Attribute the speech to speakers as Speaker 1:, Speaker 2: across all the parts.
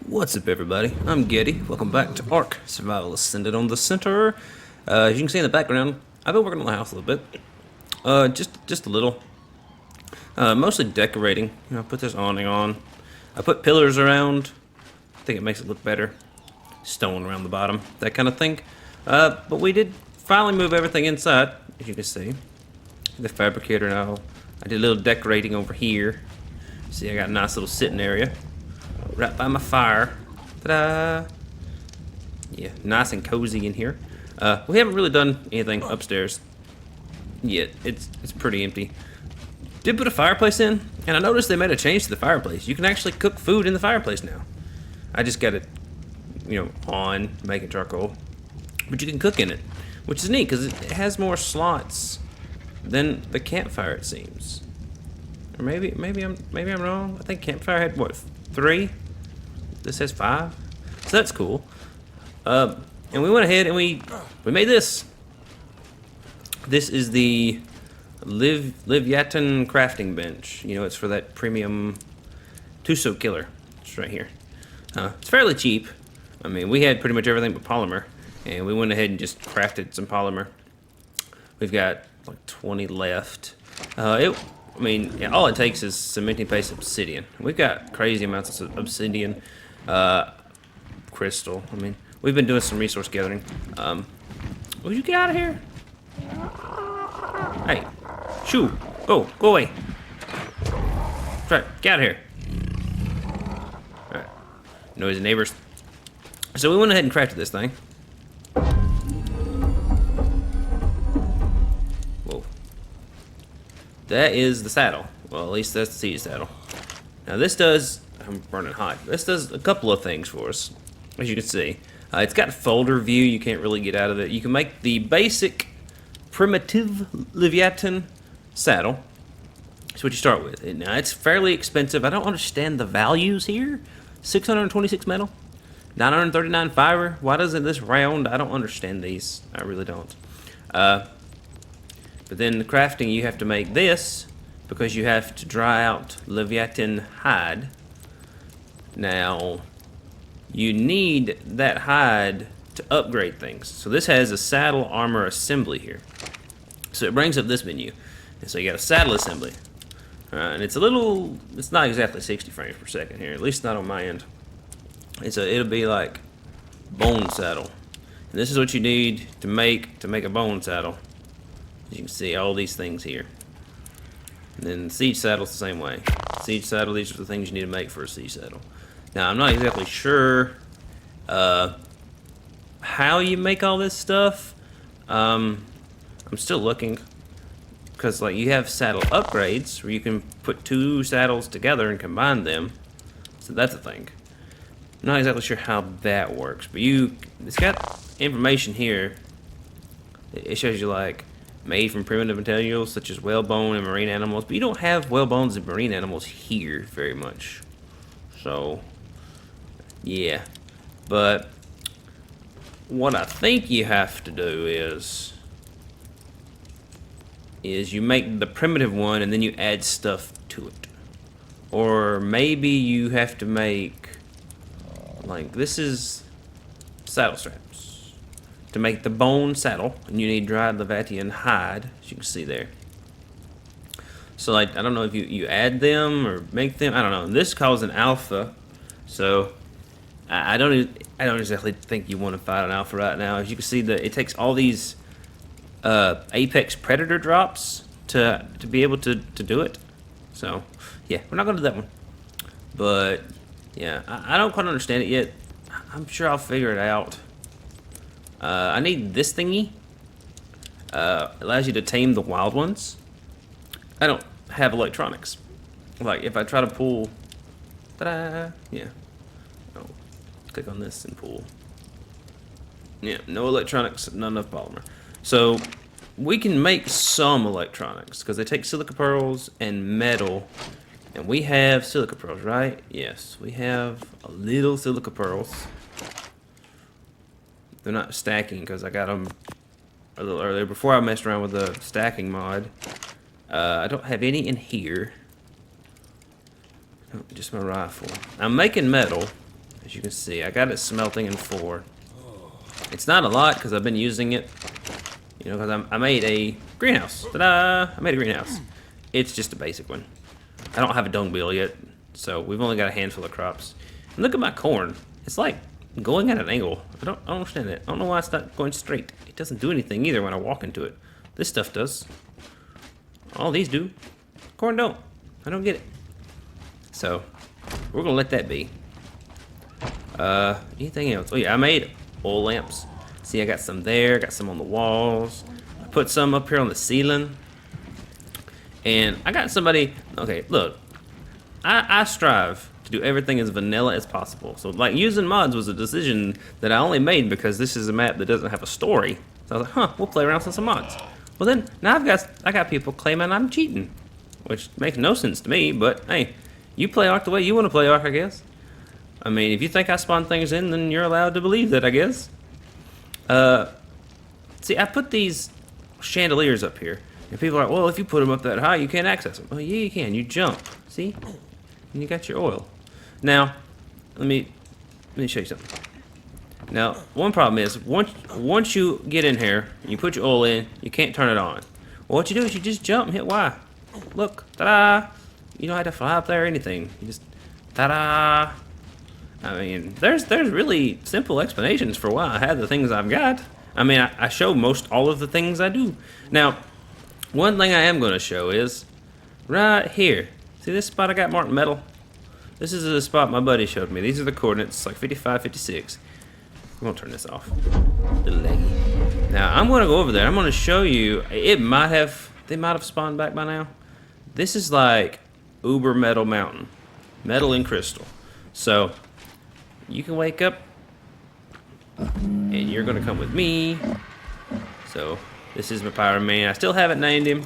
Speaker 1: What's up, everybody? I'm Getty. Welcome back to Ark Survival Ascended on the Center. As you can see in the background, I've been working on the house a little bit. Just a little. Mostly decorating. You know, I put this awning on. I put pillars around. I think it makes it look better. Stone around the bottom, that kind of thing. But we did finally move everything inside, as you can see. The fabricator now. I did a little decorating over here. See, I got a nice little sitting area right by my fire. Ta-da! Yeah, nice and cozy in here. We haven't really done anything upstairs yet. It's pretty empty. Did put a fireplace in, and I noticed they made a change to the fireplace. You can actually cook food in the fireplace now. I just got it, on making charcoal, but you can cook in it, which is neat because it has more slots than the campfire, it seems. Or maybe I'm wrong. I think campfire had what, 3? This has 5, so that's cool. And we went ahead and we made this. This is the Leviathan crafting bench. You know, it's for that premium two-soak killer. It's right here. It's fairly cheap. I mean, we had pretty much everything but polymer, and we went ahead and just crafted some polymer. We've got like 20 left. All it takes is cementing paste obsidian. We've got crazy amounts of obsidian, crystal. I mean, we've been doing some resource gathering. Will you get out of here? Hey, shoo, go away. Try, get out of here. All right, noisy neighbors. So we went ahead and crafted this thing. Whoa. That is the saddle. Well, at least that's the siege saddle. Now this does, I'm burning hot. This does a couple of things for us, as you can see. It's got folder view. You can't really get out of it. You can make the basic primitive Leviathan saddle. That's what you start with. Now it's fairly expensive. I don't understand the values here. 626 metal, 939 fiber. Why doesn't this round? I don't understand these. I really don't. But then the crafting, you have to make this because you have to dry out Leviathan hide. Now, you need that hide to upgrade things. So this has a saddle armor assembly here. So it brings up this menu. And so you got a saddle assembly. And it's not exactly 60 frames per second here, at least not on my end. It'll be like bone saddle. And this is what you need to make a bone saddle. As you can see, all these things here. And then the siege saddle's the same way. Siege saddle, these are the things you need to make for a siege saddle. Now, I'm not exactly sure how you make all this stuff. I'm still looking, because like you have saddle upgrades where you can put 2 saddles together and combine them. So that's a thing. I'm not exactly sure how that works, but it's got information here. It shows you like made from primitive materials such as whalebone and marine animals, but you don't have whalebones and marine animals here very much. So, yeah. But what I think you have to do is you make the primitive one and then you add stuff to it. Or maybe you have to make, like, this is saddle straps. To make the bone saddle, and you need dried Leviathan hide, as you can see there. So, like, I don't know if you add them or make them. I don't know. This calls an alpha, so I don't exactly think you want to fight an alpha right now. As you can see, it takes all these apex predator drops to be able to do it. So, yeah, we're not gonna do that one. But yeah, I don't quite understand it yet. I'm sure I'll figure it out. I need this thingy. Allows you to tame the wild ones. I don't have electronics. Like if I try to pull, ta-da! Yeah. Oh, click on this and pull. Yeah, no electronics, not enough polymer. So we can make some electronics because they take silica pearls and metal, and we have silica pearls, right? Yes, we have a little silica pearls. They're not stacking because I got them a little earlier before I messed around with the stacking mod. I don't have any in here. Oh, just my rifle. I'm making metal, as as you can see. I got it smelting in 4. It's not a lot because I've been using it, you know, because I made a greenhouse. Ta-da! I made a greenhouse. It's just a basic one. I don't have a dung beetle yet, so we've only got a handful of crops. And look at my corn. It's like going at an angle. I don't understand it. I don't know why it's not going straight. It doesn't do anything either when I walk into it. This stuff does. All these do. Corn don't. I don't get it. So, we're gonna let that be. Anything else? Oh yeah, I made oil lamps. See, I got some there, got some on the walls. I put some up here on the ceiling. And I got somebody, okay, look. I strive to do everything as vanilla as possible. So like using mods was a decision that I only made because this is a map that doesn't have a story. So I was like, huh, we'll play around with some mods. Well then, now I got people claiming I'm cheating. Which makes no sense to me, but hey, you play Ark the way you want to play Ark, I guess. I mean, if you think I spawn things in, then you're allowed to believe that, I guess. See, I put these chandeliers up here. And people are like, well, if you put them up that high, you can't access them. Oh, yeah, you can. You jump. See? And you got your oil. Now, let me show you something. Now, one problem is, once you get in here, and you put your oil in, you can't turn it on. Well, what you do is you just jump and hit Y. Look. Ta-da! You don't have to fly up there or anything. You just, ta-da! I mean, there's really simple explanations for why I have the things I've got. I mean, I show most all of the things I do. Now, one thing I am going to show is right here. See this spot I got marked metal? This is the spot my buddy showed me. These are the coordinates, like 55, 56. I'm going to turn this off. A little laggy. Now, I'm going to go over there. I'm going to show you. They might have spawned back by now. This is like Uber Metal Mountain. Metal and crystal. So, you can wake up and you're going to come with me. So, this is my Pyro Man. I still haven't named him.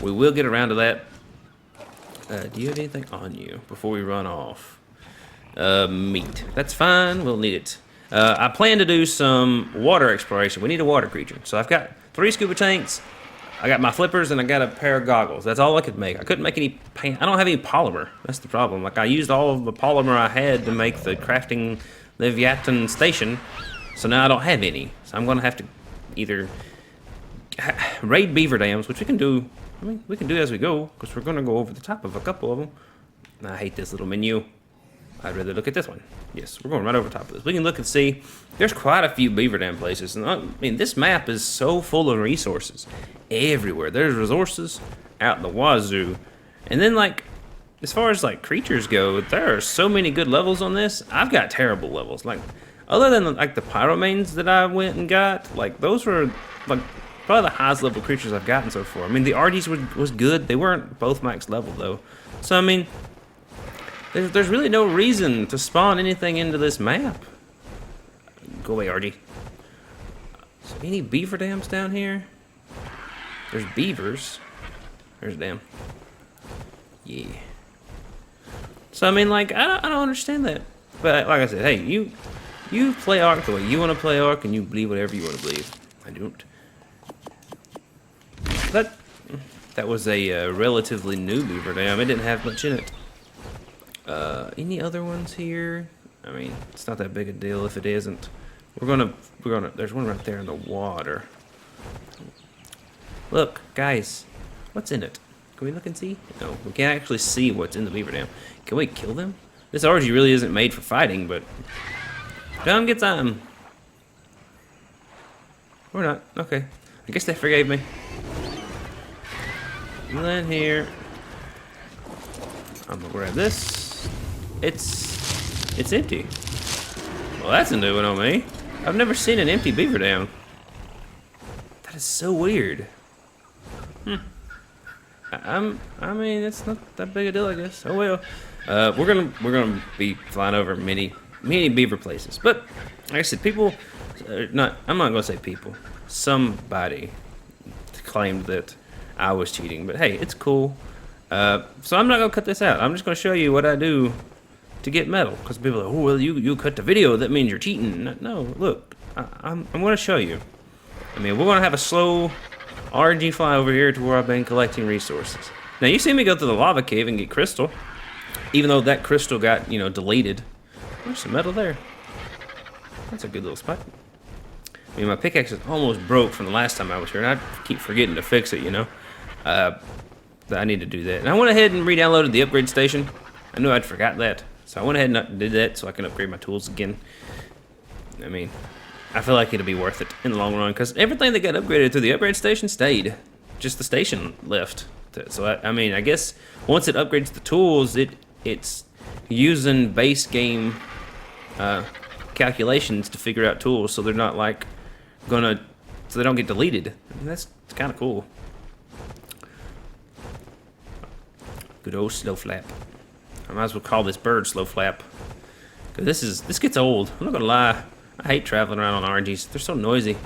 Speaker 1: We will get around to that. Do you have anything on you before we run off? Meat. That's fine. We'll need it. I plan to do some water exploration. We need a water creature. So I've got 3 scuba tanks. I got my flippers and I got a pair of goggles. That's all I could make. I couldn't make any paint. I don't have any polymer. That's the problem. Like I used all of the polymer I had to make the crafting Leviathan station. So now I don't have any. So I'm going to have to either raid beaver dams, which we can do. I mean, we can do as we go, because we're going to go over the top of a couple of them. I hate this little menu. I'd rather look at this one. Yes, we're going right over top of this. We can look and see. There's quite a few beaver dam places. And I mean, this map is so full of resources. Everywhere. There's resources out in the wazoo. And then, like, as far as, like, creatures go, there are so many good levels on this. I've got terrible levels. Like, other than, like, the pyromanes that I went and got, like, those were, like, probably the highest level creatures I've gotten so far. I mean, the Argies was good. They weren't both max level, though. So, I mean, there's really no reason to spawn anything into this map. Go away, Argie. So, any beaver dams down here? There's beavers. There's a dam. Yeah. So, I mean, like, I don't understand that. But, like I said, hey, you play Ark the way you want to play Ark, and you believe whatever you want to believe. I don't. That was a relatively new beaver dam. It didn't have much in it. Any other ones here? I mean, it's not that big a deal if it isn't. We're gonna. There's one right there in the water. Look, guys, what's in it? Can we look and see? No, we can't actually see what's in the beaver dam. Can we kill them? This RG really isn't made for fighting, but John gets on. Or not. Okay. I guess they forgave me. In here. I'm gonna grab this. It's empty. Well, that's a new one on me. I've never seen an empty beaver dam. That is so weird. I mean, it's not that big a deal, I guess. Oh well. We're gonna be flying over many beaver places, but like I said, people. I'm not gonna say people. Somebody claimed that I was cheating, but hey, it's cool. So I'm not gonna cut this out. I'm just gonna show you what I do to get metal, because people are like, oh well, you cut the video, that means you're cheating. No, look, I'm gonna show you. I mean, we're gonna have a slow RNG fly over here to where I've been collecting resources. Now you see me go to the lava cave and get crystal, even though that crystal got deleted. There's some metal there. That's a good little spot. I mean, my pickaxe is almost broke from the last time I was here, and I keep forgetting to fix it, you know. I need to do that. And I went ahead and re-downloaded the upgrade station. I knew I'd forgot that. So I went ahead and did that so I can upgrade my tools again. I mean, I feel like it'll be worth it in the long run, because everything that got upgraded through the upgrade station stayed. Just the station left. So, I mean, I guess once it upgrades the tools, it's using base game calculations to figure out tools, so they're not like so they don't get deleted. And that's kind of cool. Good old slow flap. I might as well call this bird slow flap, because this gets old. I'm not gonna lie. I hate traveling around on RNGs. They're so noisy.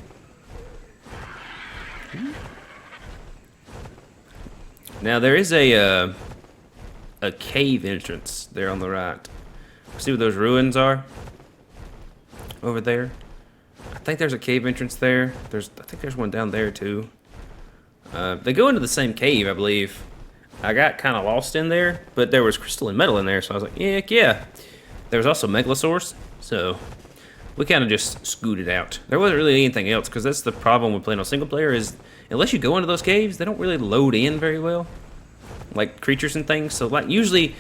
Speaker 1: Now there is a cave entrance there on the right. See where those ruins are? Over there. I think there's a cave entrance there. I think there's one down there too. They go into the same cave, I believe. I got kind of lost in there, but there was crystal and metal in there, so I was like, heck yeah. There was also megalosaurs, so we kind of just scooted out. There wasn't really anything else, because that's the problem with playing on single player is, unless you go into those caves, they don't really load in very well, like creatures and things. So like usually,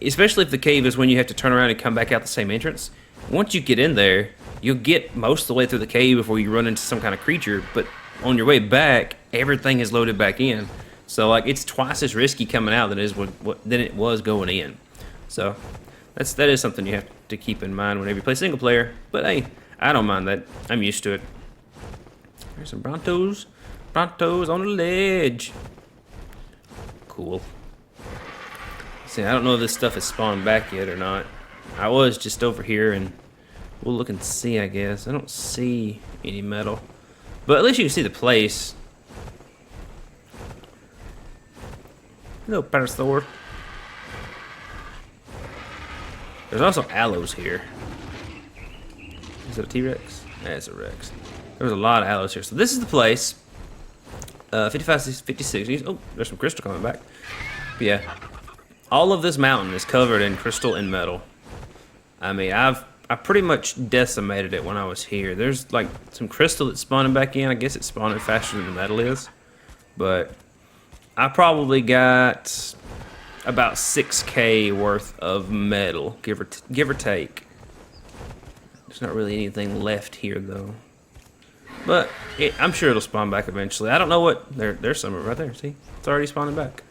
Speaker 1: especially if the cave is when you have to turn around and come back out the same entrance, once you get in there, you'll get most of the way through the cave before you run into some kind of creature, but on your way back, everything is loaded back in. So like it's twice as risky coming out than it was going in. So that is something you have to keep in mind whenever you play single player. But hey, I don't mind that. I'm used to it. There's some Brontos. Brontos on the ledge. Cool. See, I don't know if this stuff is spawned back yet or not. I was just over here, and we'll look and see, I guess. I don't see any metal. But at least you can see the place. Hello, Parasaur. There's also aloes here. Is it a T-Rex? Yeah, it's a Rex. There was a lot of aloes here. So this is the place. 55, 56. Oh, there's some crystal coming back. But yeah, all of this mountain is covered in crystal and metal. I mean, I pretty much decimated it when I was here. There's like some crystal that's spawning back in. I guess it's spawning faster than the metal is. But I probably got about 6K worth of metal, give or take. There's not really anything left here though. But I'm sure it'll spawn back eventually. I don't know what. There's some right there. See, it's already spawning back.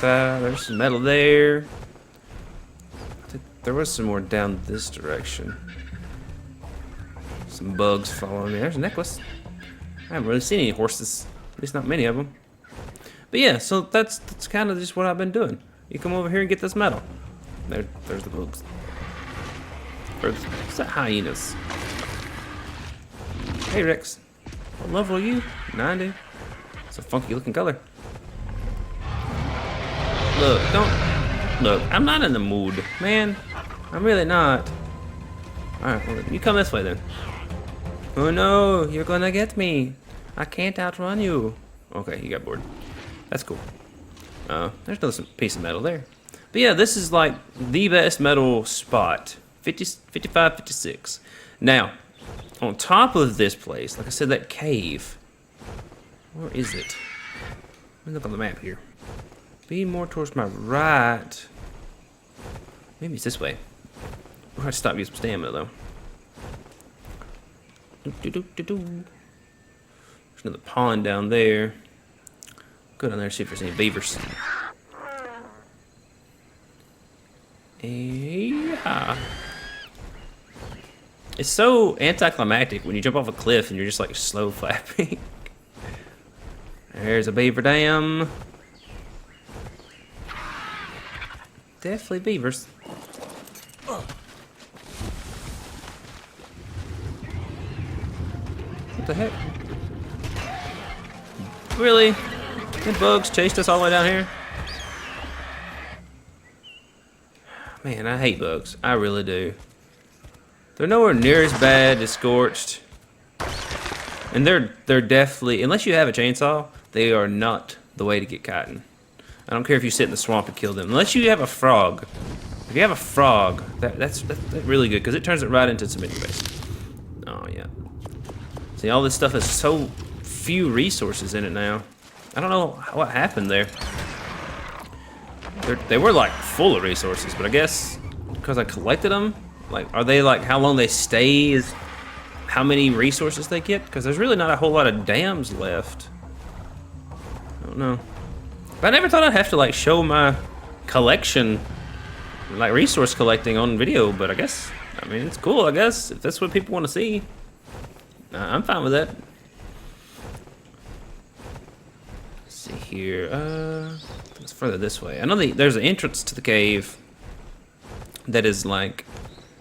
Speaker 1: There's some metal there. I think there was some more down this direction. Some bugs following me. There's a necklace. I haven't really seen any horses. At least not many of them. But yeah, so that's kind of just what I've been doing. You come over here and get this metal. There's the bugs. What's that hyenas? Hey Rex, what level are you? 90. It's a funky looking color. Look, I'm not in the mood, man. I'm really not. Alright, well, you come this way then. Oh no, you're gonna get me. I can't outrun you. Okay, you got bored. That's cool. There's another piece of metal there. But yeah, this is like the best metal spot. 55, 56. Now, on top of this place, like I said, that cave. Where is it? Let me look on the map here. Be more towards my right. Maybe it's this way. We'll have to stop using some stamina though. There's another pond down there. Go down there and see if there's any beavers. Yeah. It's so anticlimactic when you jump off a cliff and you're just like slow flapping. There's a beaver dam. Definitely beavers. What the heck? Really? The bugs chased us all the way down here? Man, I hate bugs. I really do. They're nowhere near as bad as Scorched. And they're definitely, unless you have a chainsaw, they are not the way to get cotton. I don't care if you sit in the swamp and kill them. Unless you have a frog. If you have a frog, that's really good because it turns it right into cement base. Oh yeah. See, all this stuff has so few resources in it now. I don't know what happened there. They were like full of resources, but I guess because I collected them, like, are they like how long they stay is how many resources they get? Because there's really not a whole lot of dams left. I don't know. But I never thought I'd have to like show my collection, like resource collecting on video, but I guess, I mean, it's cool, I guess, if that's what people want to see. I'm fine with that. Let's see here, it's further this way. I know there's an entrance to the cave that is like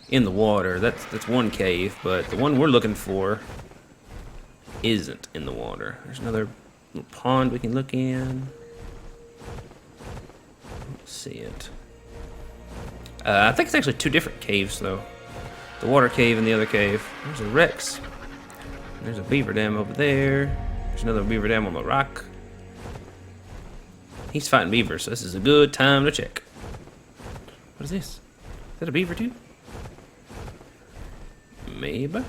Speaker 1: in the water. That's one cave, but the one we're looking for isn't in the water. There's another little pond we can look in. Let's see it. I think it's actually two different caves though. The water cave and the other cave. There's a Rex. There's a beaver dam over there. There's another beaver dam on the rock. He's fighting beavers, so this is a good time to check. What is this? Is that a beaver too? Maybe.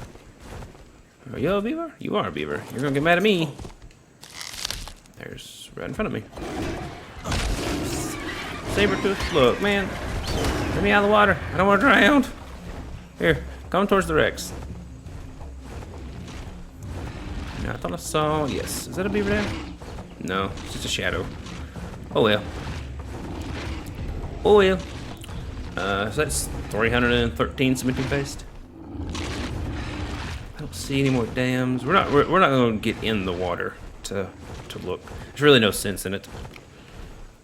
Speaker 1: Are you a beaver? You are a beaver. You're gonna get mad at me. There's right in front of me. Saber-tooth, look, man. Get me out of the water. I don't want to drown. Here, come towards the Rex. Now, I thought I saw. Yes. Is that a beaver dam? No, it's just a shadow. Oh well. Oh well. So that's 313 cementing paste. I don't see any more dams. We're not going to get in the water to look. There's really no sense in it.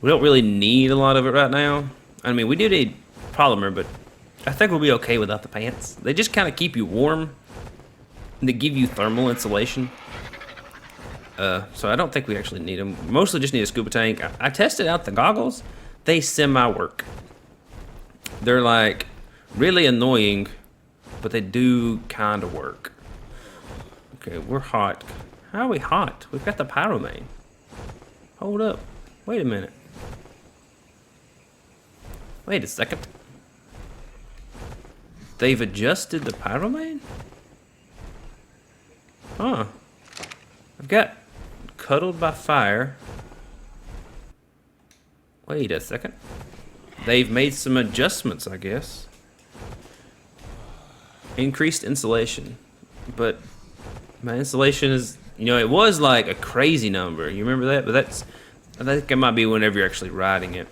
Speaker 1: We don't really need a lot of it right now. I mean, we do need polymer, but I think we'll be okay without the pants. They just kind of keep you warm. And they give you thermal insulation. So I don't think we actually need them. Mostly just need a scuba tank. I tested out the goggles. They semi-work. They're like really annoying, but they do kind of work. Okay, we're hot. How are we hot? We've got the pyromane. Hold up. Wait a minute. Wait a second. They've adjusted the pyromane? Huh. I've got cuddled by fire. Wait a second. They've made some adjustments, I guess. Increased insulation. But my insulation is, you know, it was like a crazy number. You remember that? But that's, I think it might be whenever you're actually riding it.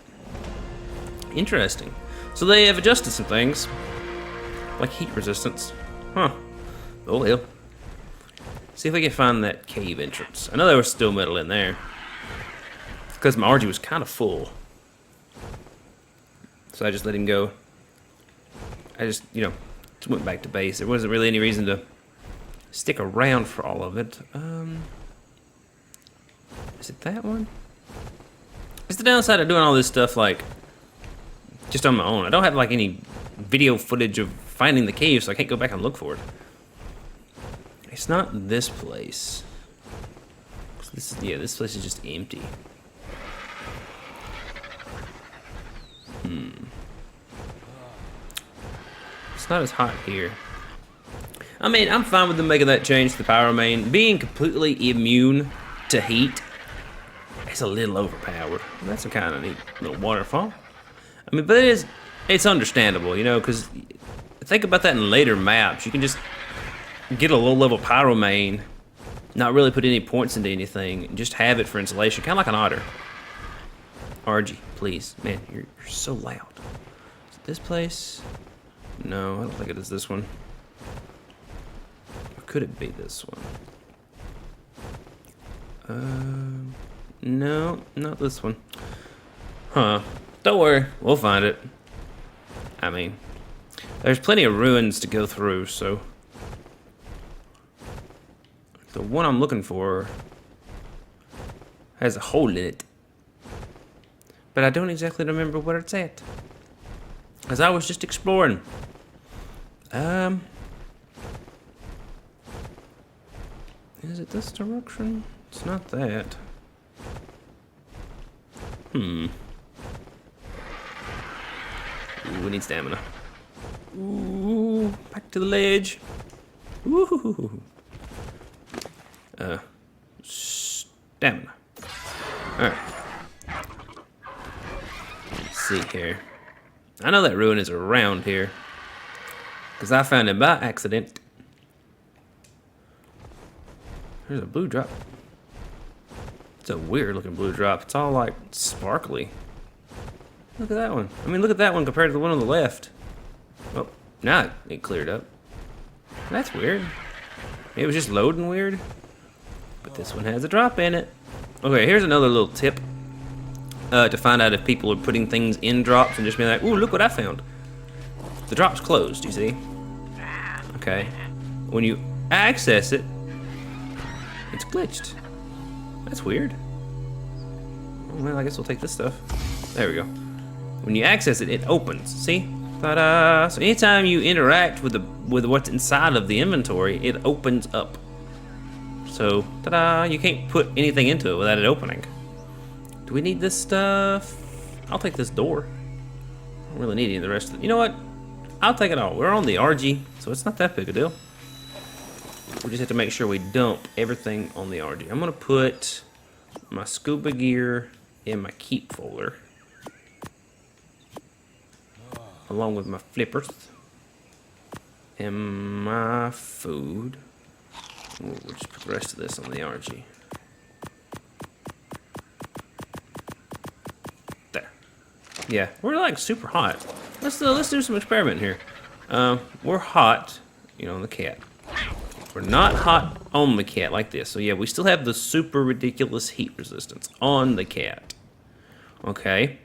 Speaker 1: Interesting. So they have adjusted some things. Like heat resistance. Huh. Oh well. See if we can find that cave entrance. I know there was still metal in there. Because my RG was kind of full. So I just let him go. I just, you know, just went back to base. There wasn't really any reason to stick around for all of it. Is it that one? It's the downside of doing all this stuff, like, just on my own. I don't have, like, any video footage of finding the cave, so I can't go back and look for it. It's not this place. This is, yeah, this place is just empty. It's not as hot here. I mean, I'm fine with them making that change to the pyromane. Being completely immune to heat, it's a little overpowered. That's a kind of neat little waterfall. I mean, but it's understandable, you know, because think about that in later maps. You can just get a low-level pyromane, not really put any points into anything, and just have it for insulation, kind of like an otter. RG, please. Man, you're so loud. Is it this place? No, I don't think it is this one. Or could it be this one? No, not this one. Huh. Don't worry, we'll find it. I mean, there's plenty of ruins to go through, so... The one I'm looking for has a hole in it. But I don't exactly remember where it's at. Because I was just exploring. Is it this direction? It's not that. Ooh. Ooh, we need stamina. Ooh, back to the ledge. Ooh. Stamina. Alright. Let's see here. I know that ruin is around here, because I found it by accident. There's a blue drop. It's a weird looking blue drop. It's all like sparkly. Look at that one. I mean, look at that one compared to the one on the left. Oh, now it cleared up. That's weird. It was just loading weird. But this one has a drop in it. Okay, here's another little tip to find out if people are putting things in drops and just being like, ooh, look what I found. The drop's closed, you see? Okay. When you access it, it's glitched. That's weird. Oh, well, I guess we'll take this stuff. There we go. When you access it, it opens. See? Ta-da! So anytime you interact with what's inside of the inventory, it opens up. So, ta-da! You can't put anything into it without it opening. Do we need this stuff? I'll take this door. I don't really need any of the rest of it. You know what? I'll take it all. We're on the RG, so it's not that big a deal. We just have to make sure we dump everything on the RG. I'm gonna put my scuba gear in my keep folder, along with my flippers and my food. We'll just put the rest of this on the RG. There. Yeah, we're like super hot. Let's do some experiment here. We're hot, you know, on the cat. We're not hot on the cat like this. So yeah, we still have the super ridiculous heat resistance on the cat. Okay.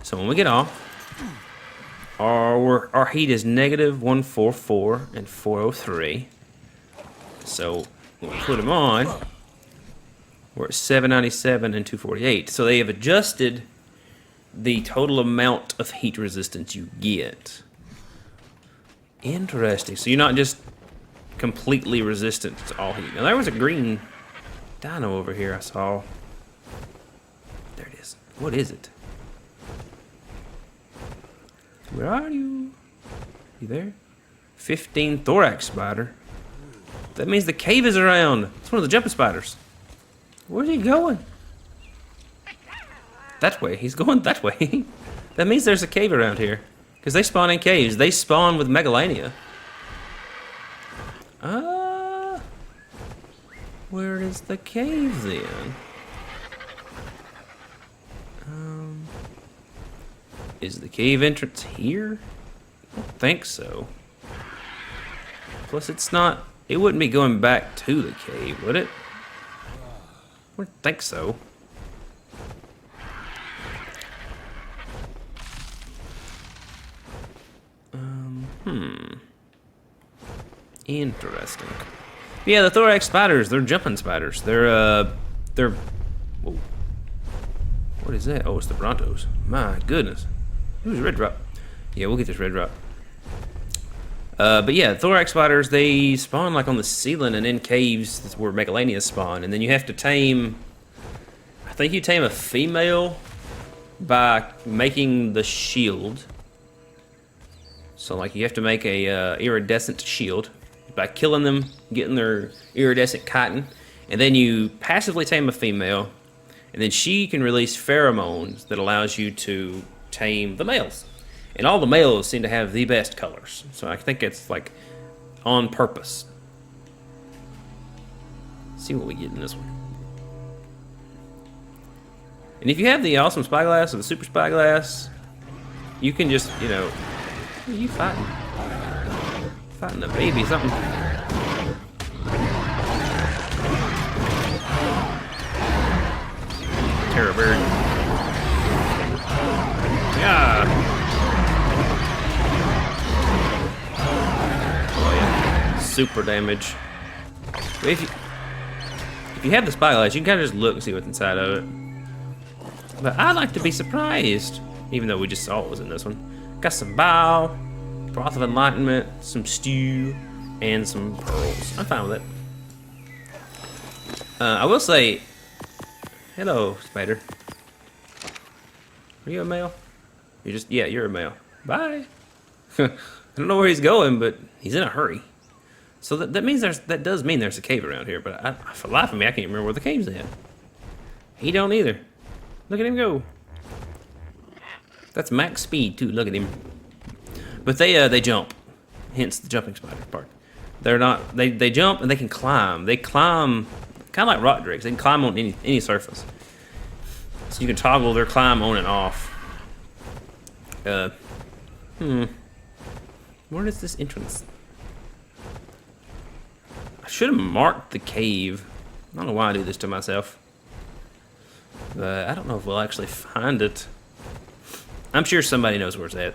Speaker 1: So when we get off, our heat is negative 144 and 403. So when we put them on, we're at 797 and 248. So they have adjusted the total amount of heat resistance you get. Interesting. So you're not just completely resistant to all heat. Now there was a green dino over here I saw. There it is. What is it? Where are you? You there? 15 thorax spider. That means the cave is around. It's one of the jumping spiders. Where's he going? That way. He's going that way. That means there's a cave around here. Because they spawn in caves. They spawn with Megalania. Where is the cave then? Is the cave entrance here? I don't think so. Plus it's not, it wouldn't be going back to the cave, would it? I wouldn't think so. Interesting. Yeah, the thorax spiders, they're jumping spiders. They're whoa. What is that? Oh, it's the Brontos. My goodness. Who's red drop? Yeah, we'll get this red drop. But yeah, thorax spiders, they spawn like on the ceiling and in caves. That's where Megalania spawn. And then you have to tame, I think you tame a female by making the shield. So like you have to make a iridescent shield by killing them, getting their iridescent cotton, and then you passively tame a female, and then she can release pheromones that allows you to tame the males. And all the males seem to have the best colors, so I think it's like on purpose. Let's see what we get in this one. And if you have the awesome spyglass or the super spyglass, you can just, you know, what are you fighting? Fighting a baby, something. Terror bird. Yeah. Oh yeah. Super damage. But if you have the spyglass, you can kind of just look and see what's inside of it. But I like to be surprised, even though we just saw what was in this one. Got some bow, broth of enlightenment, some stew, and some pearls. I'm fine with it. I will say, hello, spider. Are you a male? You're just, yeah, you're a male. Bye. I don't know where he's going, but he's in a hurry. So that means that does mean there's a cave around here, but for the life of me, I can't remember where the cave's at. He don't either. Look at him go. That's max speed too. Look at him. But they jump, hence the jumping spider part. They're not. They jump and they can climb. They climb kind of like rock drakes. They can climb on any surface. So you can toggle their climb on and off. Where is this entrance? I should have marked the cave. I don't know why I do this to myself. But I don't know if we'll actually find it. I'm sure somebody knows where it's at.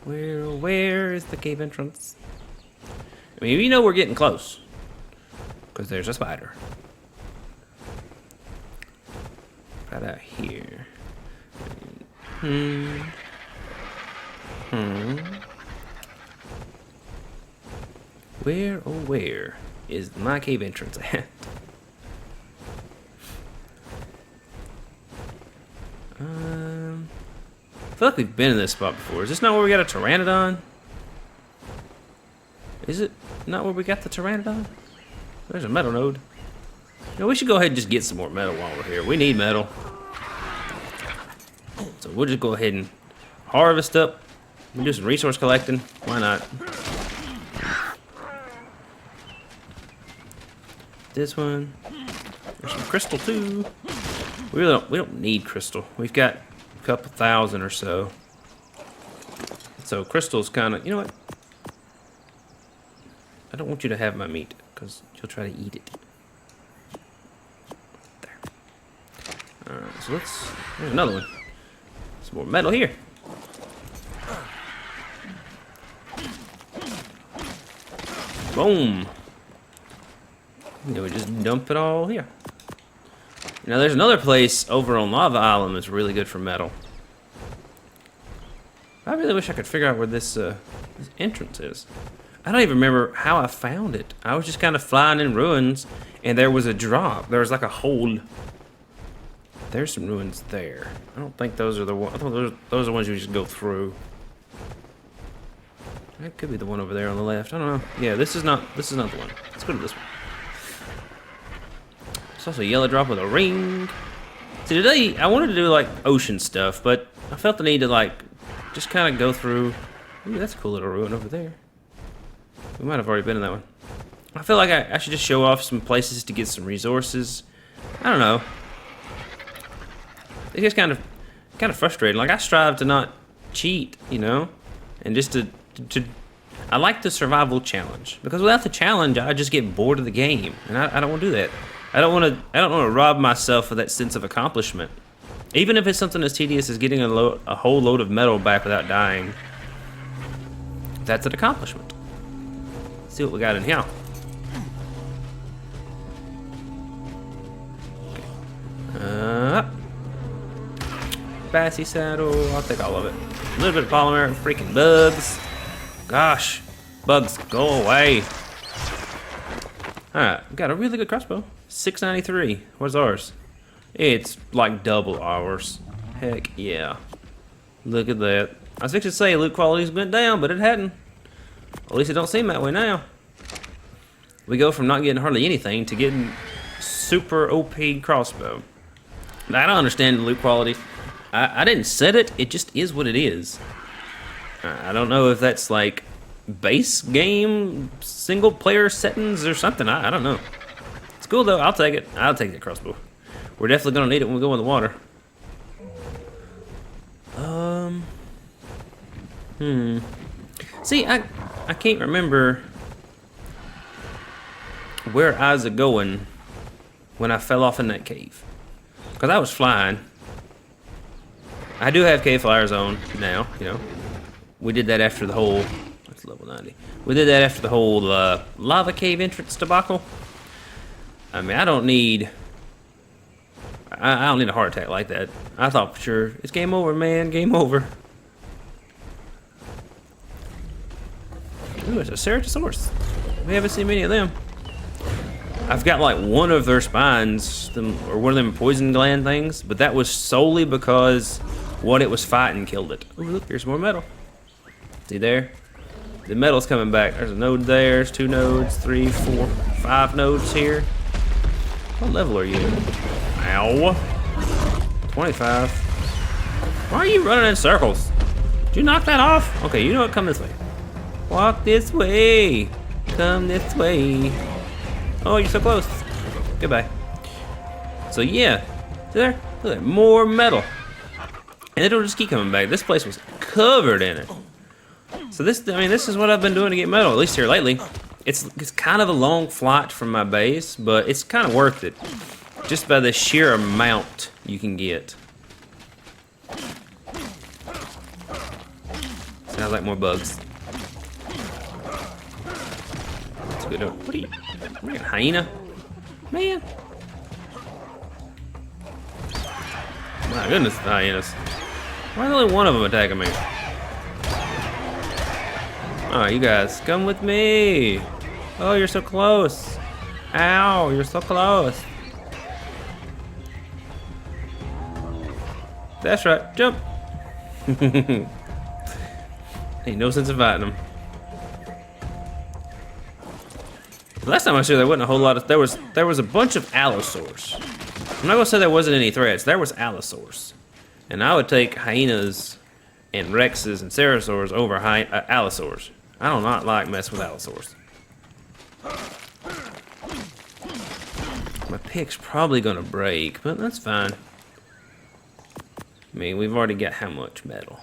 Speaker 1: Where is the cave entrance? I mean, you know we're getting close. Because there's a spider. Right out here. Where, oh where, is my cave entrance at? I feel like we've been in this spot before. Is this not where we got a pteranodon? Is it not where we got the pteranodon? There's a metal node. You know, we should go ahead and just get some more metal while we're here. We need metal. So we'll just go ahead and harvest up. We'll do some resource collecting. Why not? This one. There's some crystal too. We don't need crystal. We've got a couple thousand or so. So crystal's kind of, you know what? I don't want you to have my meat because you'll try to eat it. There. All right. So there's another one. Some more metal here. Boom. You know, we just dump it all here. Now there's another place over on Lava Island that's really good for metal. I really wish I could figure out where this entrance is. I don't even remember how I found it. I was just kind of flying in ruins, and there was a drop. There was like a hole. There's some ruins there. I don't think those are the ones. I thought those are the ones you just go through. That could be the one over there on the left. I don't know. Yeah, this is not the one. Let's go to this one. It's also a yellow drop with a ring. See, today I wanted to do like ocean stuff, but I felt the need to like just kind of go through. Ooh, that's a cool little ruin over there. We might have already been in that one. I feel like I should just show off some places to get some resources. I don't know. It's just kind of frustrating. Like I strive to not cheat, you know, and just to I like the survival challenge because without the challenge, I just get bored of the game, and I don't want to do that. I don't want to rob myself of that sense of accomplishment, even if it's something as tedious as getting a whole load of metal back without dying. That's an accomplishment. Let's see what we got in here. Bassy saddle. I'll take all of it. A little bit of polymer and freaking bugs. Gosh, bugs, go away. Alright, got a really good crossbow. 693. What's ours? It's like double ours. Heck yeah. Look at that. I was fixing to say loot quality's went down, but it hadn't. At least it don't seem that way now. We go from not getting hardly anything to getting super OP crossbow. Now, I don't understand the loot quality. I didn't set it. It just is what it is. I don't know if that's like base game single player settings or something. I don't know. It's cool though. I'll take it. I'll take the crossbow. We're definitely gonna need it when we go in the water. See, I can't remember where I was going when I fell off in that cave. Because I was flying. I do have cave flyers on now, you know. We did that after the whole... That's level 90. We did that after the whole lava cave entrance debacle. I mean, I don't need... I don't need a heart attack like that. I thought for sure, it's game over, man. Game over. Ooh, it's a Ceratosaurus. We haven't seen many of them. I've got like one of their spines, or one of them poison gland things, but that was solely because what it was fighting killed it. Ooh, look, here's more metal. See there? The metal's coming back. There's a node there. There's 2 nodes, 3, 4, 5 nodes here. What level are you? Ow. 25. Why are you running in circles? Did you knock that off? Okay, you know what? Come this way. Walk this way. Come this way. Oh, you're so close. Goodbye. So yeah, see there? Look at more metal. And it'll just keep coming back. This place was covered in it. So this is what I've been doing to get metal, at least here lately. It's kind of a long flight from my base, but it's kind of worth it. Just by the sheer amount you can get. Sounds like more bugs. That's good. What are you? What are you, hyena? Man. My goodness, the hyenas. Why is only one of them attacking me? Alright, you guys, come with me. Oh, you're so close. Ow, you're so close. That's right, jump. Ain't no sense of fighting them. Last time I saw there wasn't a whole lot of, there was a bunch of allosaurs. I'm not gonna say there wasn't any threats, there was allosaurs. And I would take hyenas and rexes and cerosaurs over allosaurs. I do not like messing with allosaurs. My pick's probably gonna break, but that's fine. I mean, we've already got how much metal?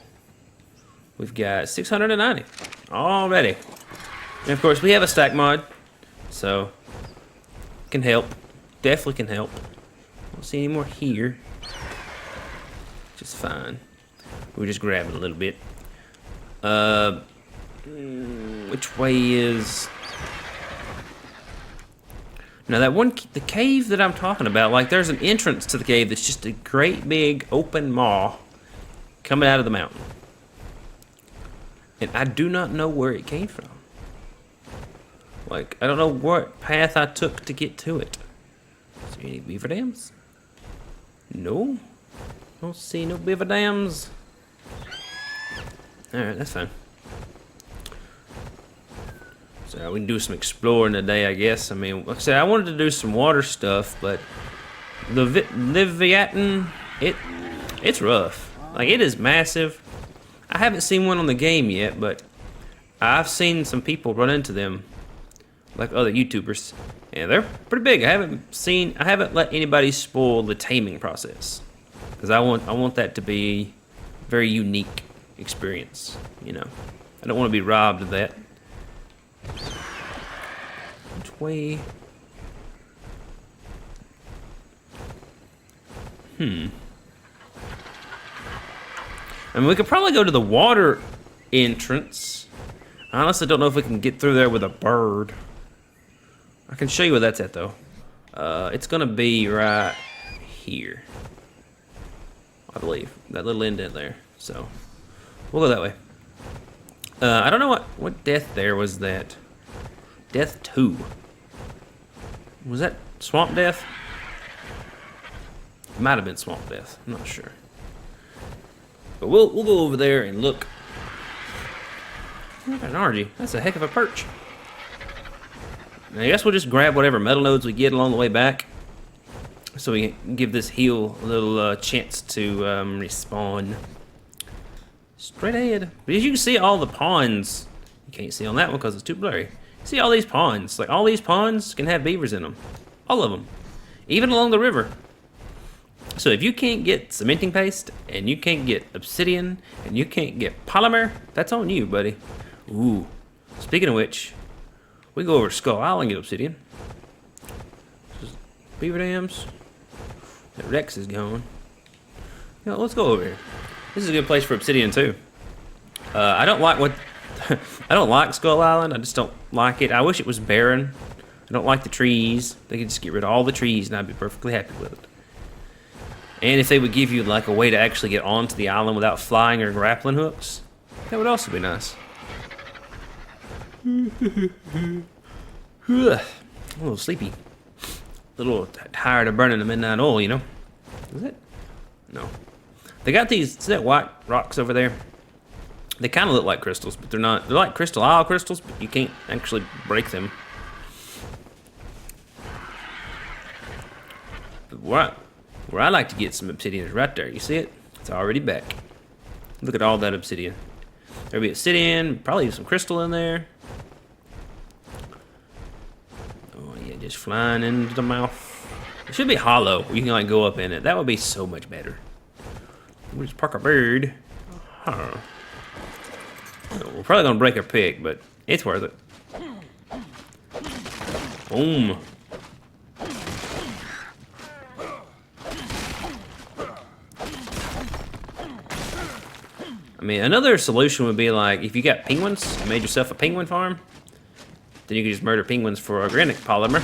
Speaker 1: We've got 690 already. And of course, we have a stack mod, so can help. Definitely can help. Don't see any more here. Just fine. We're just grabbing a little bit. Which way is? Now that one, the cave that I'm talking about, like there's an entrance to the cave that's just a great big open maw coming out of the mountain. And I do not know where it came from. Like, I don't know what path I took to get to it. Is there any beaver dams? No. Don't see no beaver dams. Alright, that's fine. So we can do some exploring today, I guess. I mean, like I said, I wanted to do some water stuff, but the Leviathan, it's rough. Like, it is massive. I haven't seen one on the game yet, but I've seen some people run into them, like other YouTubers, and they're pretty big. I haven't let anybody spoil the taming process, because I want that to be a very unique experience. You know, I don't want to be robbed of that. Which way? I mean, we could probably go to the water entrance. I honestly don't know if we can get through there with a bird. I can show you where that's at, though. It's gonna be right here, I believe. That little indent there. So, we'll go that way. I don't know what death there was that. Death 2. Was that swamp death? It might have been swamp death. I'm not sure. But we'll go over there and look. Look at an RG. That's a heck of a perch. And I guess we'll just grab whatever metal nodes we get along the way back, so we can give this heel a little chance to respawn. Straight ahead. But as you can see, all the ponds. You can't see on that one because it's too blurry. You see all these ponds. Like, all these ponds can have beavers in them. All of them. Even along the river. So if you can't get cementing paste, and you can't get obsidian, and you can't get polymer, that's on you, buddy. Ooh. Speaking of which, we go over to Skull Island and get obsidian. Beaver dams. The Rex is gone. You know, let's go over here. This is a good place for obsidian too. I don't like I don't like Skull Island. I just don't like it. I wish it was barren. I don't like the trees. They could just get rid of all the trees and I'd be perfectly happy with it. And if they would give you like a way to actually get onto the island without flying or grappling hooks, that would also be nice. A little sleepy. A little tired of burning the midnight oil, you know? Is it? No. They got these, see that white rocks over there? They kind of look like crystals, but they're not. They're like crystal isle crystals, but you can't actually break them. But where I like to get some obsidian is right there. You see it? It's already back. Look at all that obsidian. There'll be obsidian, probably some crystal in there. Oh yeah, just flying into the mouth. It should be hollow. You can like go up in it. That would be so much better. We'll just park a bird. Huh. We're probably gonna break our pick, but it's worth it. Boom. I mean, another solution would be like if you got penguins, you made yourself a penguin farm, then you can just murder penguins for organic polymer.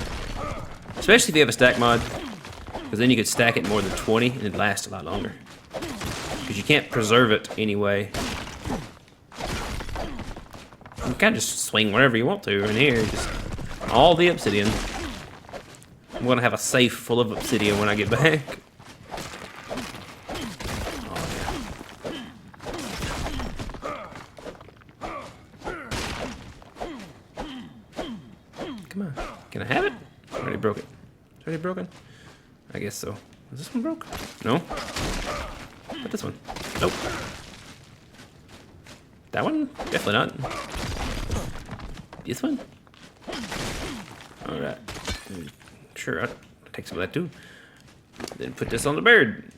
Speaker 1: Especially if you have a stack mod, because then you could stack it more than 20 and it'd last a lot longer. Because you can't preserve it anyway. You can just swing wherever you want to in here. Just all the obsidian. I'm gonna have a safe full of obsidian when I get back. Come on. Can I have it? I already broke it. It's already broken? I guess so. Is this one broke? No? But this one? Nope. That one? Definitely not. This one? Alright. Sure, I'll take some of that too. Then put this on the bird.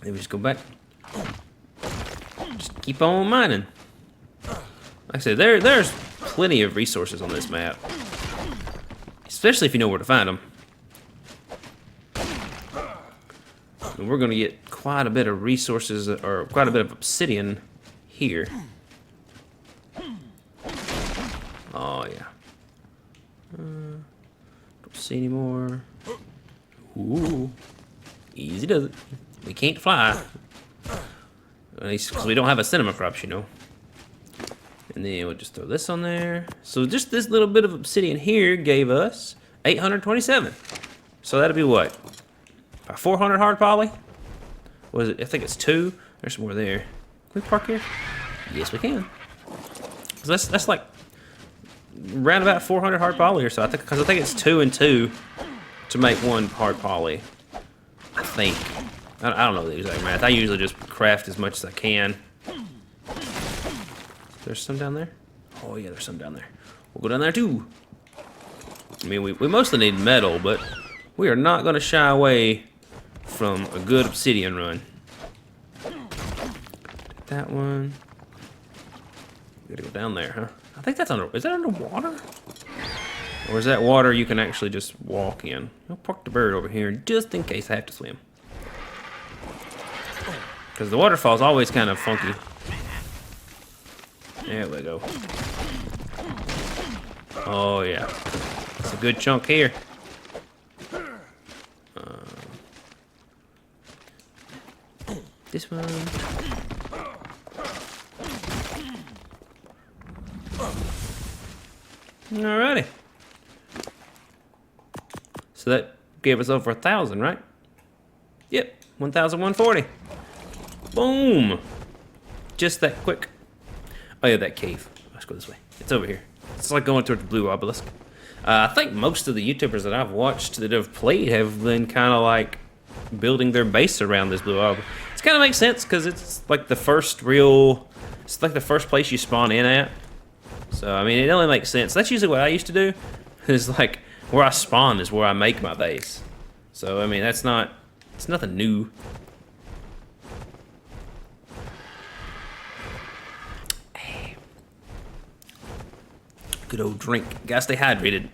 Speaker 1: Then we just go back. Just keep on mining. Like I said, there's plenty of resources on this map. Especially if you know where to find them. And we're going to get quite a bit of resources, or quite a bit of obsidian here. Oh, yeah. Don't see any more. Ooh. Easy does it. We can't fly. At least because we don't have a cinema crops, you know. And then we'll just throw this on there. So just this little bit of obsidian here gave us 827. So that'll be what? About 400 hard poly? Was it? I think it's 2. There's some more there. Can we park here? Yes, we can. So that's like around about 400 hard poly or so. I think because I think it's 2 and 2 to make 1 hard poly. I think. I don't know the exact math. I usually just craft as much as I can. There's some down there? Oh yeah, there's some down there. We'll go down there too. I mean, we mostly need metal, but we are not going to shy away from a good obsidian run. That one. Gotta go down there, huh? I think that's under. Is that underwater? Or is that water you can actually just walk in? I'll park the bird over here just in case I have to swim. Because the waterfall's always kind of funky. There we go. Oh yeah, it's a good chunk here. This one. Alrighty. So that gave us over 1,000, right? Yep, 1,140. Boom. Just that quick. Oh yeah, that cave. Let's go this way. It's over here. It's like going towards the blue obelisk. I think most of the YouTubers that I've watched that have played have been kind of like building their base around this blue obelisk. It kind of makes sense because it's like the first real. It's like the first place you spawn in at. So I mean, it only makes sense. That's usually what I used to do. Is like where I spawn is where I make my base. So I mean, that's not. It's nothing new. Good old drink. Gotta stay hydrated.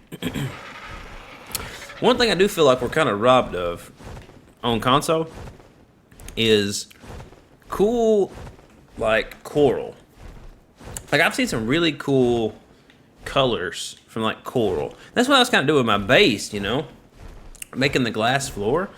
Speaker 1: One thing I do feel like we're kind of robbed of on console is cool, like, coral. Like, I've seen some really cool colors from, like, coral. That's what I was kind of doing with my base, you know? Making the glass floor.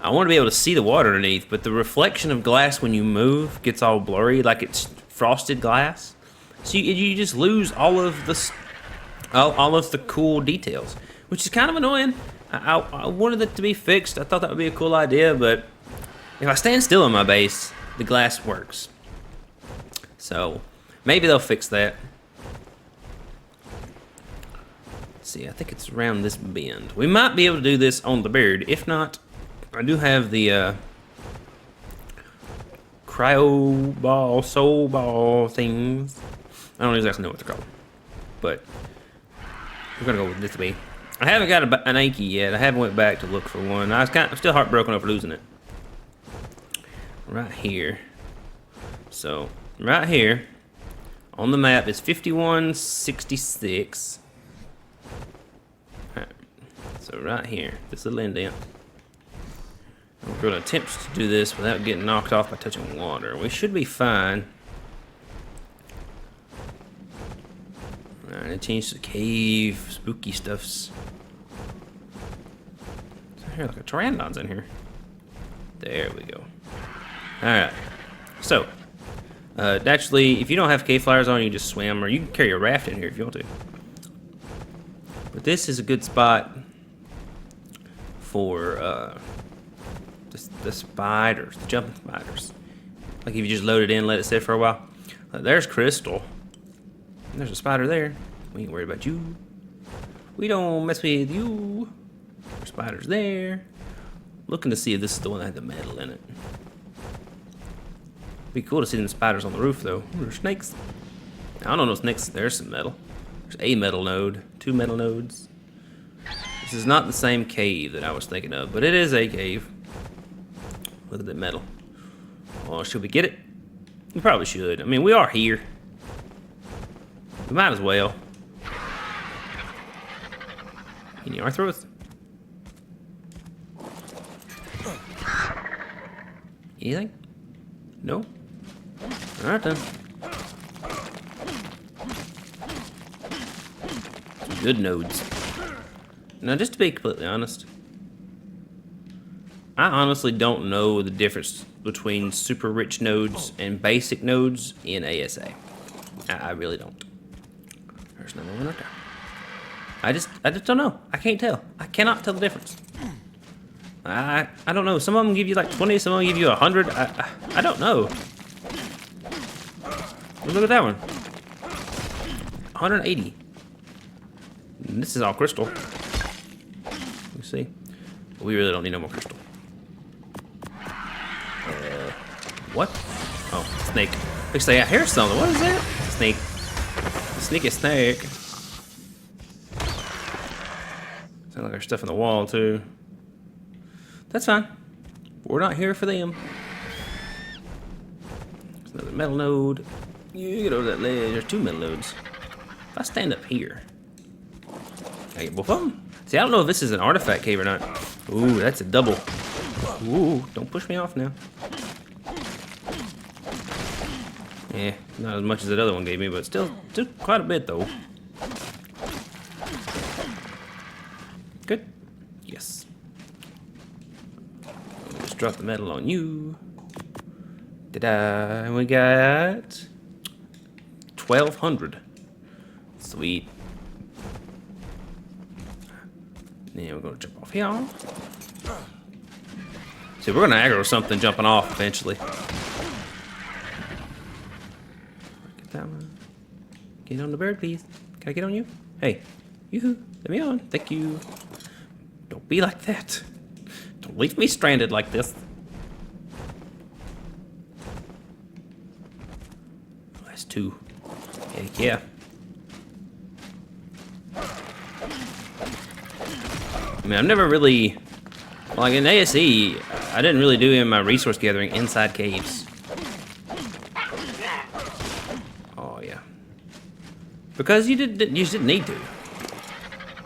Speaker 1: I want to be able to see the water underneath, but the reflection of glass when you move gets all blurry, like it's frosted glass. So you just lose all of the cool details, which is kind of annoying. I wanted it to be fixed. I thought that would be a cool idea, but if I stand still in my base, the glass works. So maybe they'll fix that. Let's see, I think it's around this bend. We might be able to do this on the bird. If not, I do have the cryo ball, soul ball things. I don't exactly know what they're called, but we're gonna go with this B. I haven't got an Anki yet. I haven't went back to look for one. I'm still heartbroken over losing it. Right here. So right here on the map is 5166. All right. So right here, this little indent. We're going to attempt to do this without getting knocked off by touching water. We should be fine. Alright, I changed the cave, spooky stuffs. Is there like a pteranodon's in here? There we go. Alright, so actually, if you don't have cave flyers on, you can just swim, or you can carry a raft in here if you want to. But this is a good spot for the spiders, the jumping spiders. Like if you just load it in, let it sit for a while. There's Crystal. And there's a spider there. We ain't worried about you. We don't mess with you. There's spiders there. Looking to see if this is the one that had the metal in it. Be cool to see them spiders on the roof though. Ooh, there's snakes. I don't know snakes. There's some metal. There's a metal node. 2 metal nodes. This is not the same cave that I was thinking of, but it is a cave. Look at that metal. Oh, should we get it? We probably should. I mean, we are here. We might as well. Any arthros? Anything? No? Alright then. Some good nodes. Now, just to be completely honest, I honestly don't know the difference between super rich nodes and basic nodes in ASA. I really don't. There's another one right there. I just don't know. I can't tell. I cannot tell the difference. I don't know. Some of them give you like 20, some of them give you 100. I don't know. Look at that one. 180. And this is all crystal. You see? We really don't need no more crystal. What? Oh, snake. They say I hear something. What is that? Snake. Sneaky snake. Sounds like there's stuff in the wall too. That's fine. We're not here for them. There's another metal node. You get over that ledge. There's 2 metal nodes. If I stand up here, I get both of them. See, I don't know if this is an artifact cave or not. Ooh, that's a double. Ooh, don't push me off now. Yeah, not as much as that other one gave me, but still quite a bit though. Good. Yes. Just drop the metal on you. Ta-da! We got 1,200. Sweet. Then we're gonna jump off here. See, we're gonna aggro something jumping off eventually. Get that one. Get on the bird, please. Can I get on you? Hey, yoo-hoo, let me on. Thank you. Don't be like that. Don't leave me stranded like this. Oh, that's 2. Heck yeah. I mean, I've never really, like in ASE, I didn't really do any of my resource gathering inside caves. Oh yeah, because you just didn't need to.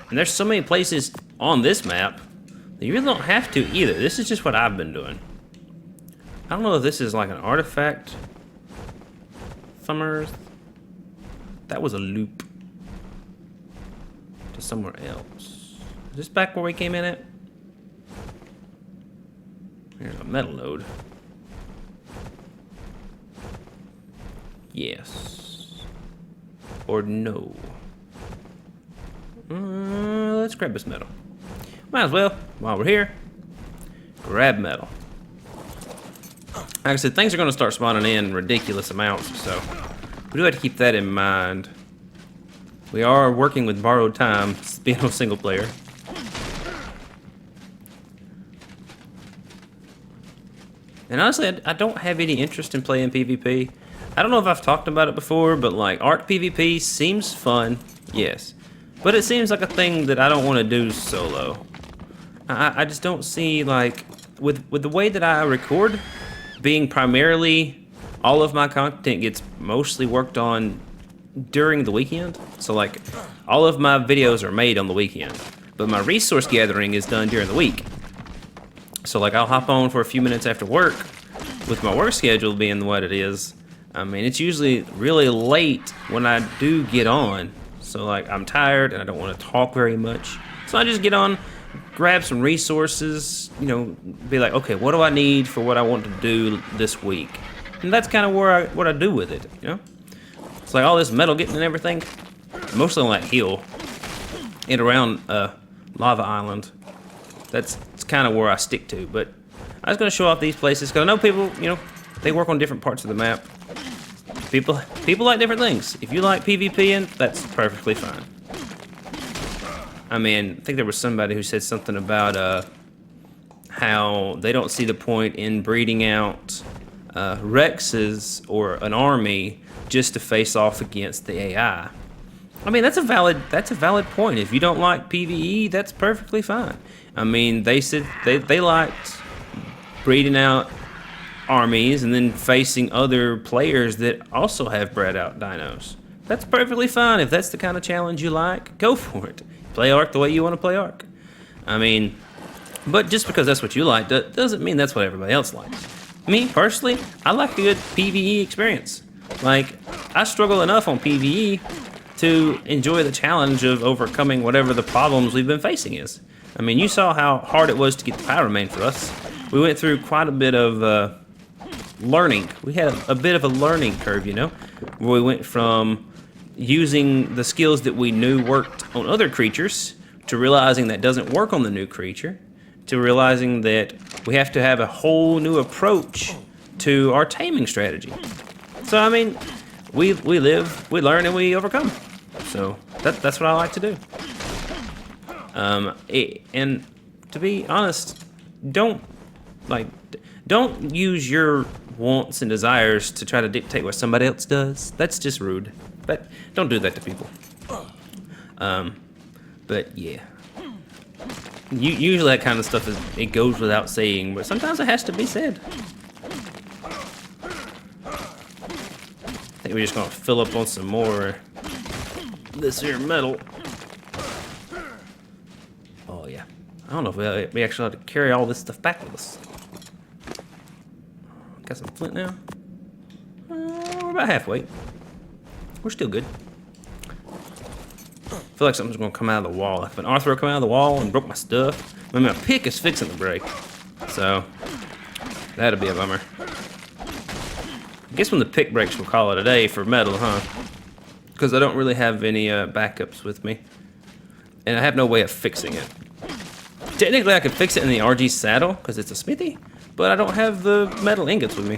Speaker 1: And there's so many places on this map that you really don't have to either. This is just what I've been doing. I don't know if this is like an artifact from Earth. That was a loop to somewhere else. Is this back where we came in at? There's a metal node. Yes. Or no. Let's grab this metal. Might as well, while we're here, grab metal. Like I said, things are going to start spawning in ridiculous amounts, so we do have to keep that in mind. We are working with borrowed time, being a single player. And honestly, I don't have any interest in playing PvP. I don't know if I've talked about it before, but like Arc PvP seems fun, yes. But it seems like a thing that I don't want to do solo. I just don't see, like, with the way that I record, being primarily all of my content gets mostly worked on during the weekend. So like all of my videos are made on the weekend, but my resource gathering is done during the week. So like I'll hop on for a few minutes after work, with my work schedule being what it is. I mean, it's usually really late when I do get on. So like I'm tired and I don't want to talk very much. So I just get on, grab some resources, you know, be like, okay, what do I need for what I want to do this week? And that's kind of what I do with it, you know? It's like all this metal getting and everything, mostly on that hill and around Lava Island. It's kind of where I stick to, but I was going to show off these places because I know people, you know, they work on different parts of the map. People like different things. If you like PvPing, that's perfectly fine. I mean, I think there was somebody who said something about how they don't see the point in breeding out Rexes or an army just to face off against the AI. I mean, that's a valid point. If you don't like PvE, that's perfectly fine. I mean, they said they liked breeding out armies and then facing other players that also have bred out dinos. That's perfectly fine. If that's the kind of challenge you like, go for it. Play Ark the way you want to play Ark. I mean, but just because that's what you like doesn't mean that's what everybody else likes. Me, personally, I like a good PvE experience. Like, I struggle enough on PvE to enjoy the challenge of overcoming whatever the problems we've been facing is. I mean, you saw how hard it was to get the power main for us. We went through quite a bit of learning. We had a bit of a learning curve, you know, where we went from using the skills that we knew worked on other creatures to realizing that doesn't work on the new creature, to realizing that we have to have a whole new approach to our taming strategy. So, I mean, we live, we learn, and we overcome. So that's what I like to do. And to be honest, don't use your wants and desires to try to dictate what somebody else does. That's just rude. But don't do that to people. But yeah. Usually that kind of stuff it goes without saying, but sometimes it has to be said. I think we're just gonna fill up on some more this here metal. Oh yeah. I don't know if we actually have to carry all this stuff back with us. Got some flint now. We're about halfway. We're still good. I feel like something's gonna come out of the wall. If an Arthur come out of the wall and broke my stuff, I mean, my pick is fixing to break. So, that'll be a bummer. I guess when the pick breaks, we'll call it a day for metal, huh? Because I don't really have any backups with me. And I have no way of fixing it. Technically, I could fix it in the RG saddle, because it's a smithy, but I don't have the metal ingots with me.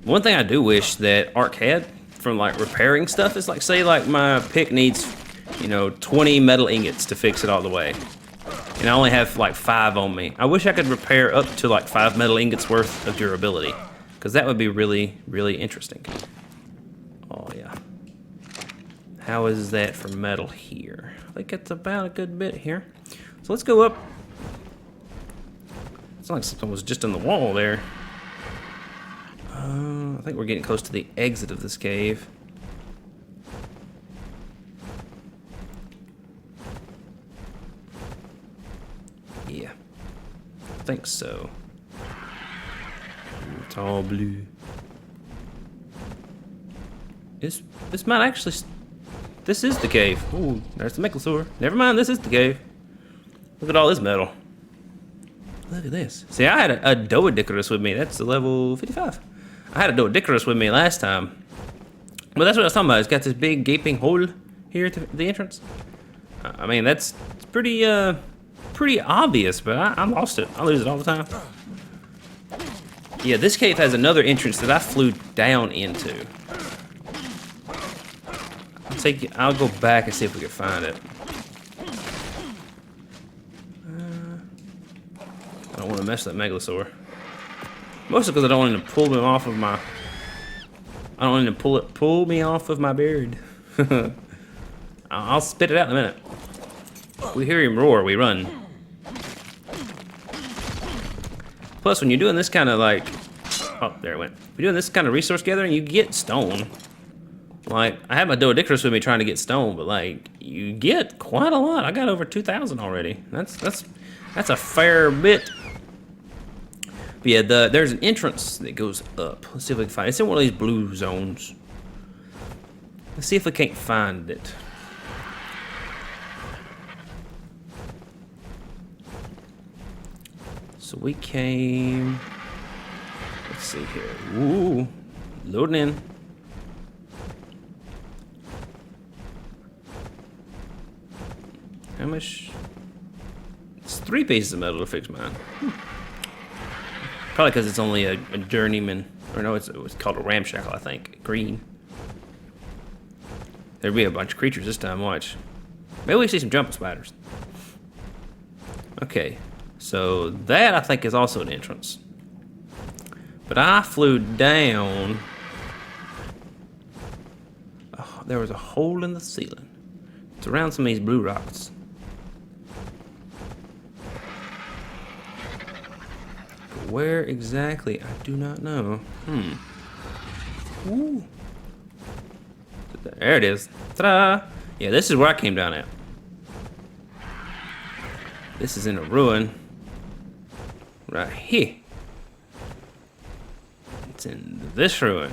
Speaker 1: One thing I do wish that Ark had from like repairing stuff is like, say like my pick needs, you know, 20 metal ingots to fix it all the way. And I only have like 5 on me. I wish I could repair up to like 5 metal ingots worth of durability, because that would be really, really interesting. Oh yeah. How is that for metal here? I think it's about a good bit here. So let's go up. It's like something was just on the wall there. I think we're getting close to the exit of this cave. Yeah, I think so. It's all blue. This might actually... This is the cave. Ooh, there's the Michelsaur. Never mind, this is the cave. Look at all this metal. Look at this. See, I had a Doedicarus with me. That's the level 55. I had a Doedicarus with me last time. But that's what I was talking about. It's got this big gaping hole here at the entrance? I mean, that's pretty pretty obvious, but I lost it. I lose it all the time. Yeah, this cave has another entrance that I flew down into. I'll go back and see if we can find it. I don't want to mess with that megalosaur. Mostly because I don't want him to pull me off of my. I don't want him to pull me off of my beard. I'll spit it out in a minute. We hear him roar, we run. Plus, when you're doing this kind of like, oh, there it went. If you're doing this kind of resource gathering, you get stone. Like, I had my Doedicurus with me trying to get stone, but like, you get quite a lot. I got over 2,000 already. That's a fair bit. But yeah, there's an entrance that goes up. Let's see if we can find it. It's in one of these blue zones. Let's see if we can't find it. So we came. Let's see here. Ooh, loading in. How much? It's 3 pieces of metal to fix mine. Probably because it's only a journeyman. Or no, it's called a ramshackle, I think. Green. There'll be a bunch of creatures this time, watch. Maybe we see some jumping spiders. Okay, so that I think is also an entrance. But I flew down. Oh, there was a hole in the ceiling. It's around some of these blue rocks. But where exactly? I do not know. Ooh. There it is. Ta-da! Yeah, this is where I came down at. This is in a ruin. Right here. It's in this ruin.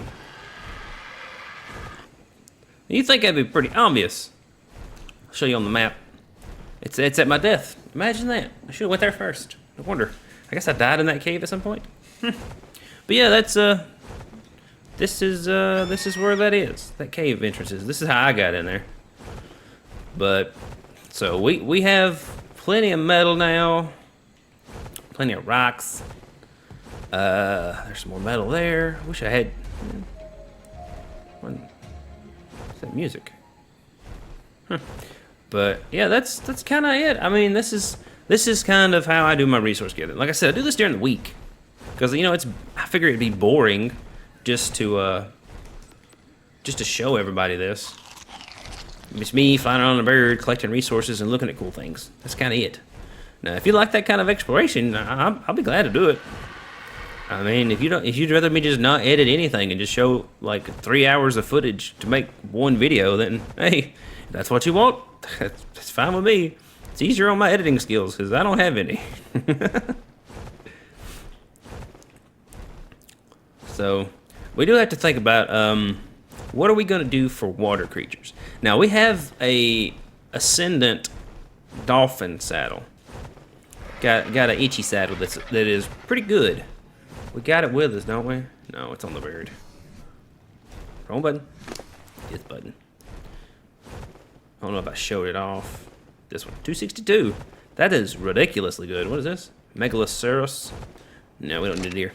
Speaker 1: You think that'd be pretty obvious? I'll show you on the map. It's at my death. Imagine that. I should have went there first. No wonder. I guess I died in that cave at some point. But yeah, that's this is where that is. That cave entrance is. This is how I got in there. But so we have plenty of metal now. Plenty of rocks. There's some more metal there. Wish I had. What's that music? Huh. But yeah, that's kind of it. I mean, this is kind of how I do my resource gathering. Like I said, I do this during the week because you know I figure it'd be boring just to show everybody this. It's me flying around on a bird, collecting resources and looking at cool things. That's kind of it. Now, if you like that kind of exploration, I'll be glad to do it. I mean, if you'd rather me just not edit anything and just show like 3 hours of footage to make one video, then hey, if that's what you want, that's fine with me. It's easier on my editing skills because I don't have any. So we do have to think about what are we going to do for water creatures. Now we have a ascendant dolphin saddle. Got an itchy saddle that is pretty good. We got it with us, don't we? No, it's on the bird. Wrong button. This button. I don't know if I showed it off. This one, 262. That is ridiculously good. What is this? Megalosaurus. No, we don't need it here.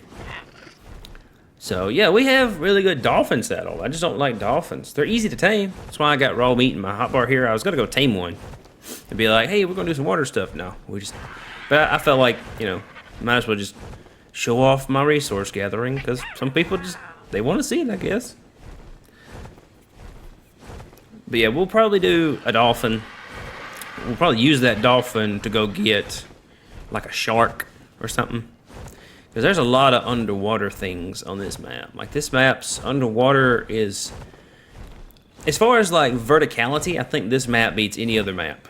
Speaker 1: So yeah, we have really good dolphin saddle. I just don't like dolphins. They're easy to tame. That's why I got raw meat in my hotbar here. I was gonna go tame one and be like, hey, we're gonna do some water stuff. No, but I felt like, you know, might as well just show off my resource gathering because some people they want to see it, I guess. But yeah, we'll probably do a dolphin. We'll probably use that dolphin to go get like a shark or something. Because there's a lot of underwater things on this map. Like this map's underwater is, as far as like verticality, I think this map beats any other map.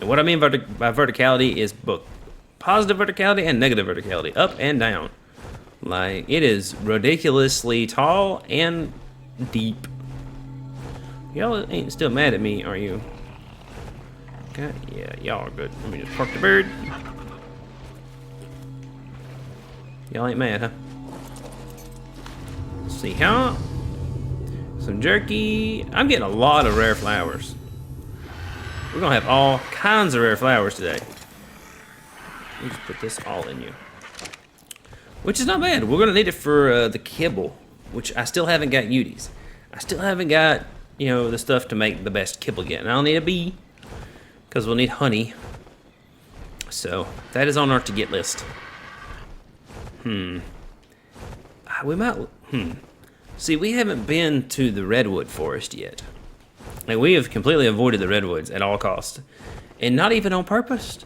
Speaker 1: And what I mean by verticality is both positive verticality and negative verticality, up and down. Like it is ridiculously tall and deep. Y'all ain't still mad at me, are you? Okay, yeah, y'all are good. Let me just park the bird. Y'all ain't mad, huh? Let's see, huh? Some jerky. I'm getting a lot of rare flowers. We're gonna have all kinds of rare flowers today. Let me just put this all in you. Which is not bad. We're gonna need it for the kibble, which I still haven't got Uties. I still haven't got, you know, the stuff to make the best kibble yet. And I'll need a bee, because we'll need honey. So, that is on our to-get list. We might... See, we haven't been to the redwood forest yet. Like, we have completely avoided the redwoods at all costs. And not even on purpose.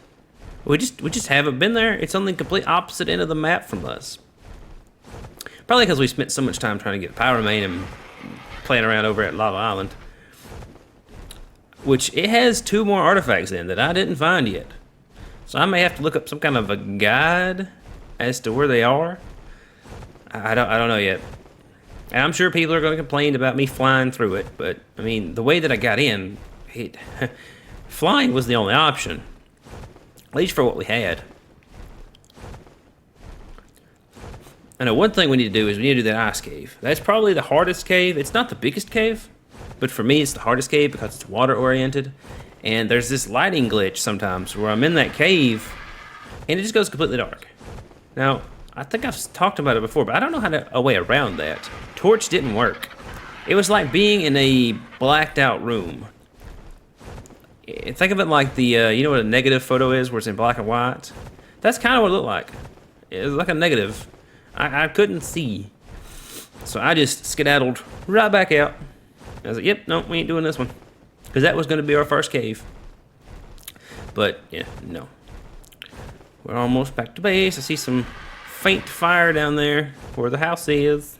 Speaker 1: We just haven't been there. It's on the complete opposite end of the map from us. Probably because we spent so much time trying to get power main and playing around over at Lava Island. Which, it has 2 more artifacts in that I didn't find yet. So I may have to look up some kind of a guide as to where they are. I don't know yet. And I'm sure people are going to complain about me flying through it, but, I mean, the way that I got in, flying was the only option. At least for what we had. I know one thing we need to do is we need to do that ice cave. That's probably the hardest cave. It's not the biggest cave, but for me it's the hardest cave because it's water oriented. And there's this lighting glitch sometimes where I'm in that cave and it just goes completely dark. Now, I think I've talked about it before, but I don't know a way around that. Torch didn't work. It was like being in a blacked out room. Think of it like the, you know what a negative photo is where it's in black and white? That's kind of what it looked like. It was like a negative. I couldn't see. So I just skedaddled right back out. I was like, yep, no, we ain't doing this one. Because that was going to be our first cave. But, yeah, no. We're almost back to base. I see some faint fire down there where the house is.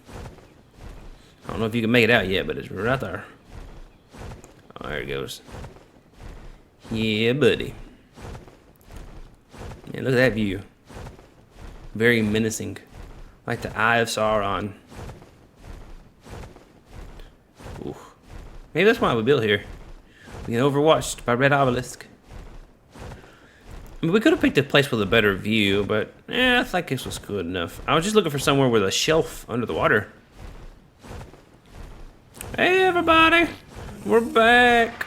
Speaker 1: I don't know if you can make it out yet, but it's right there. Oh, there it goes. Yeah, buddy. Yeah, look at that view. Very menacing. Like the Eye of Sauron. Ooh. Maybe that's why we built here. We get overwatched by Red Obelisk. I mean, we could have picked a place with a better view, but I think this was good enough. I was just looking for somewhere with a shelf under the water. Hey, everybody. We're back.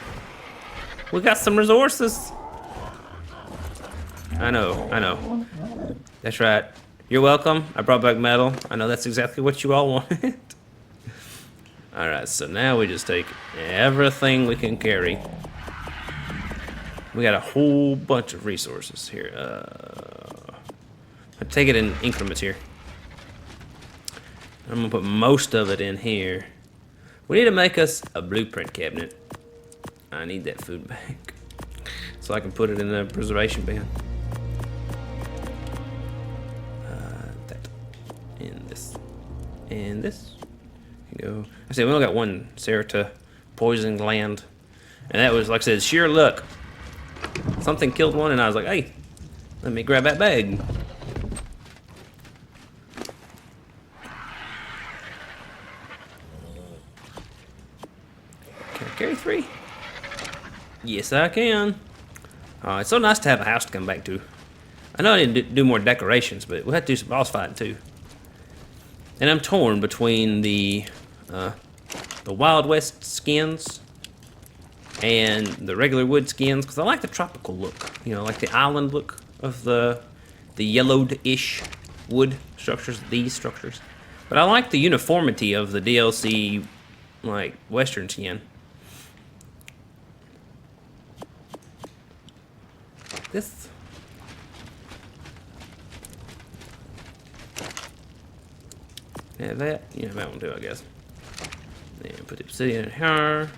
Speaker 1: We got some resources. I know. That's right. You're welcome. I brought back metal. I know that's exactly what you all wanted. Alright, so now we just take everything we can carry. We got a whole bunch of resources here. I take it in increments here. I'm gonna put most of it in here. We need to make us a blueprint cabinet. I need that food back so I can put it in the preservation bin. That and this and this. Go. I said we only got one Cerata poison gland, and that was, like I said, sheer luck. Something killed one, and I was like, "Hey, let me grab that bag." Can I carry 3? Yes, I can. It's so nice to have a house to come back to. I know I didn't do more decorations, but we'll have to do some boss fighting too. And I'm torn between the Wild West skins and the regular wood skins because I like the tropical look. You know, like the island look of the yellowed-ish wood structures, these structures. But I like the uniformity of the DLC, like, Western skin. This. Yeah, that. Yeah, that one too, I guess. Then put the obsidian in here.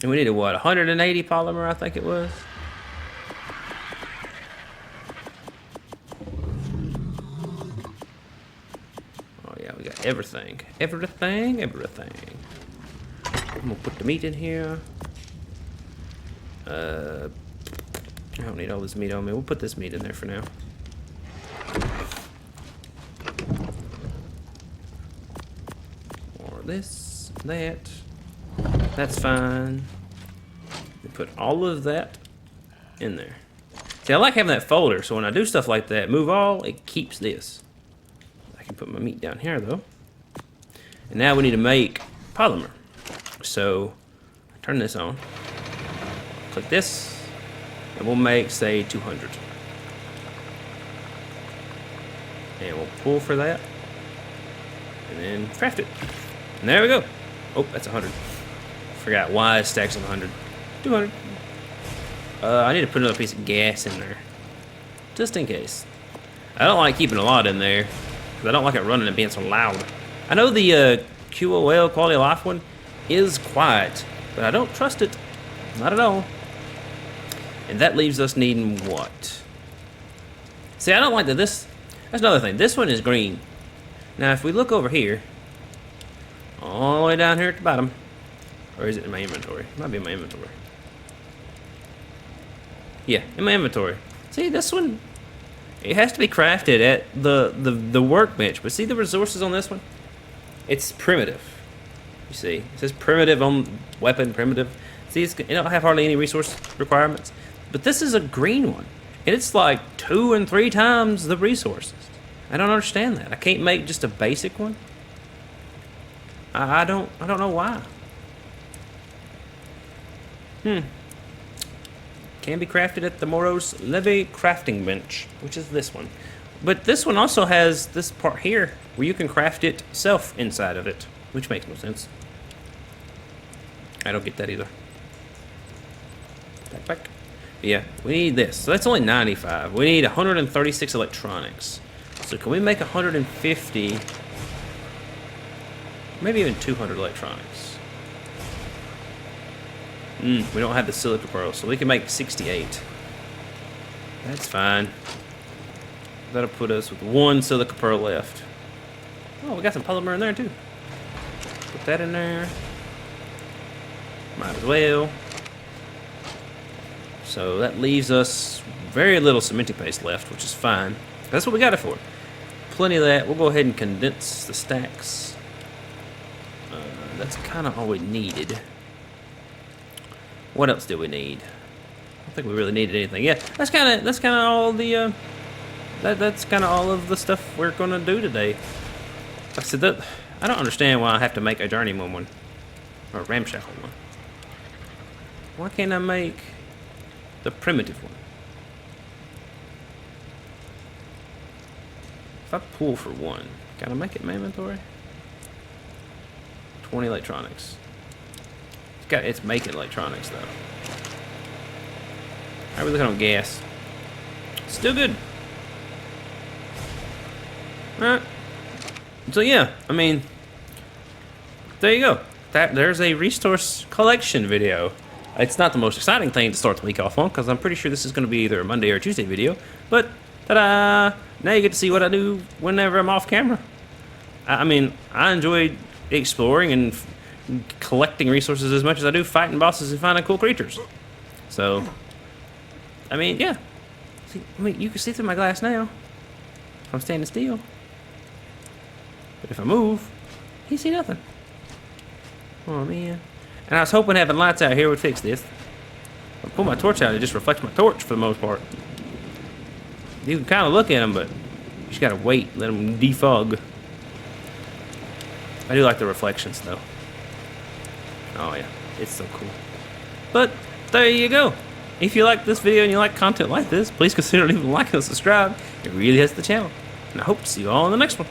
Speaker 1: And we needed what? 180 polymer, I think it was. Oh yeah, we got everything. Everything. I'm gonna put the meat in here. I don't need all this meat on me. We'll put this meat in there for now. Or this, that. That's fine. We put all of that in there. See, I like having that folder, so when I do stuff like that, move all, it keeps this. I can put my meat down here, though. And now we need to make polymer. So turn this on. Click this, and we'll make, say, 200. And we'll pull for that, and then craft it. And there we go. Oh, that's 100. Forgot why it stacks of 100. 200. I need to put another piece of gas in there, just in case. I don't like keeping a lot in there, because I don't like it running and being so loud. I know the QOL, quality of life one, is quiet, but I don't trust it. Not at all. And that leaves us needing what? See, I don't like that this... That's another thing. This one is green. Now, if we look over here, all the way down here at the bottom, or is it in my inventory? It might be in my inventory. Yeah, in my inventory. See, this one, it has to be crafted at the workbench. But see the resources on this one? It's primitive. You see, it says primitive on weapon, primitive. See, it don't have hardly any resource requirements. But this is a green one, and it's like 2 and 3 times the resources. I don't understand that. I can't make just a basic one. I don't know why. Can be crafted at the Moros Levy crafting bench, which is this one. But this one also has this part here where you can craft it self inside of it, which makes no sense. I don't get that either. Backpack. Yeah, we need this. So that's only 95. We need 136 electronics. So can we make 150? Maybe even 200 electronics. We don't have the silica pearl, so we can make 68. That's fine. That'll put us with 1 silica pearl left. Oh, we got some polymer in there too. Put that in there. Might as well. So that leaves us very little cementing paste left, which is fine. That's what we got it for. Plenty of that. We'll go ahead and condense the stacks. That's kind of all we needed. What else do we need? I don't think we really needed anything. Yeah, that's kind of all the that's kind of all of the stuff we're gonna do today. Like I said, I don't understand why I have to make a journeyman one or a ramshackle one. Why can't I make the primitive one? If I pull for 1, can I make it in my inventory? 20 electronics. It's making electronics though. How are we looking on gas? Still good. Alright. So yeah, I mean, there you go. There's a resource collection video. It's not the most exciting thing to start the week off on, because I'm pretty sure this is going to be either a Monday or a Tuesday video. But, ta-da! Now you get to see what I do whenever I'm off camera. I mean, I enjoy exploring and collecting resources as much as I do fighting bosses and finding cool creatures. So, I mean, yeah. See, I mean, you can see through my glass now if I'm standing still. But if I move, you see nothing. Oh, man. And I was hoping having lights out here would fix this. I pull my torch out, it just reflects my torch for the most part. You can kind of look at them, but you just gotta wait, let them defog. I do like the reflections, though. Oh, yeah. It's so cool. But, there you go. If you like this video and you like content like this, please consider leaving a like and subscribe. It really helps the channel. And I hope to see you all in the next one.